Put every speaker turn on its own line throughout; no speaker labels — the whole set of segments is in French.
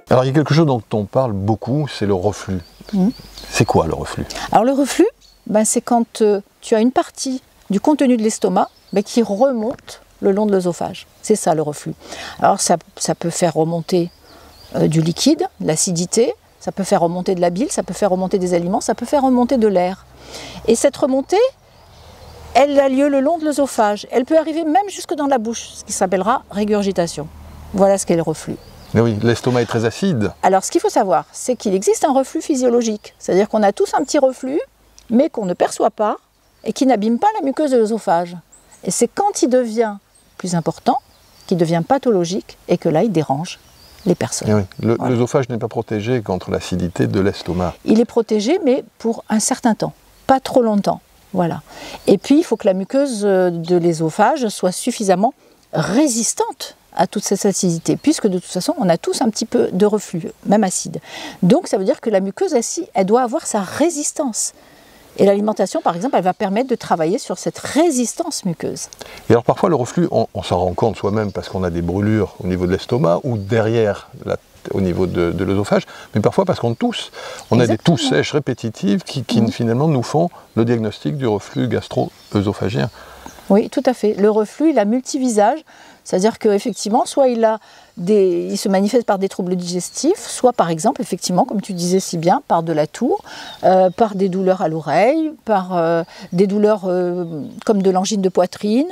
Alors il y a quelque chose dont on parle beaucoup, c'est le reflux. C'est quoi le reflus?
Alors le reflux, c'est quand tu as une partie du contenu de l'estomac qui remonte le long de l'œsophage. C'est ça le reflux. Alors ça peut faire remonter du liquide, l'acidité, ça peut faire remonter de la bile, ça peut faire remonter des aliments, ça peut faire remonter de l'air. Et cette remontée, elle a lieu le long de l'œsophage. Elle peut arriver même jusque dans la bouche, ce qui s'appellera régurgitation. Voilà ce qu'est le reflux.
Mais oui, l'estomac est très acide.
Alors ce qu'il faut savoir, c'est qu'il existe un reflux physiologique. C'est-à-dire qu'on a tous un petit reflux, mais qu'on ne perçoit pas et qui n'abîme pas la muqueuse de l'œsophage. Et c'est quand il devient plus important, qu'il devient pathologique et que là il dérange les personnes.
Et oui, l'œsophage n'est pas protégé contre l'acidité de l'estomac.
Il est protégé, mais pour un certain temps, pas trop longtemps. Voilà. Et puis il faut que la muqueuse de l'œsophage soit suffisamment résistante à toute cette acidité, puisque de toute façon on a tous un petit peu de reflux, même acide. Donc ça veut dire que la muqueuse aussi, elle doit avoir sa résistance. Et l'alimentation, par exemple, elle va permettre de travailler sur cette résistance muqueuse.
Et alors parfois le reflux, on s'en rend compte soi-même parce qu'on a des brûlures au niveau de l'estomac ou derrière, au niveau de l'œsophage, mais parfois parce qu'on tousse. On a des toux sèches répétitives qui finalement nous font le diagnostic du reflux gastro-œsophagien.
Oui, tout à fait. Le reflux, il a multivisage, c'est-à-dire qu'effectivement, soit il se manifeste par des troubles digestifs, soit par exemple, effectivement, comme tu disais si bien, par de la toux, par des douleurs à l'oreille, par des douleurs comme de l'angine de poitrine,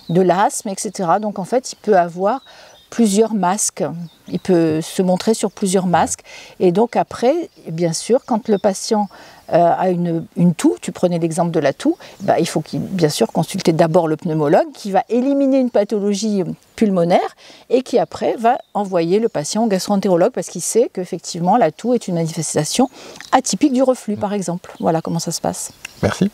de l'asthme, etc. Donc en fait, il peut avoir plusieurs masques, il peut se montrer sur plusieurs masques. Et donc après, bien sûr, quand le patient a une toux, tu prenais l'exemple de la toux, il faut bien sûr consulter d'abord le pneumologue qui va éliminer une pathologie pulmonaire et qui après va envoyer le patient au gastro-entérologue parce qu'il sait qu'effectivement la toux est une manifestation atypique du reflux par exemple. Voilà comment ça se passe.
Merci.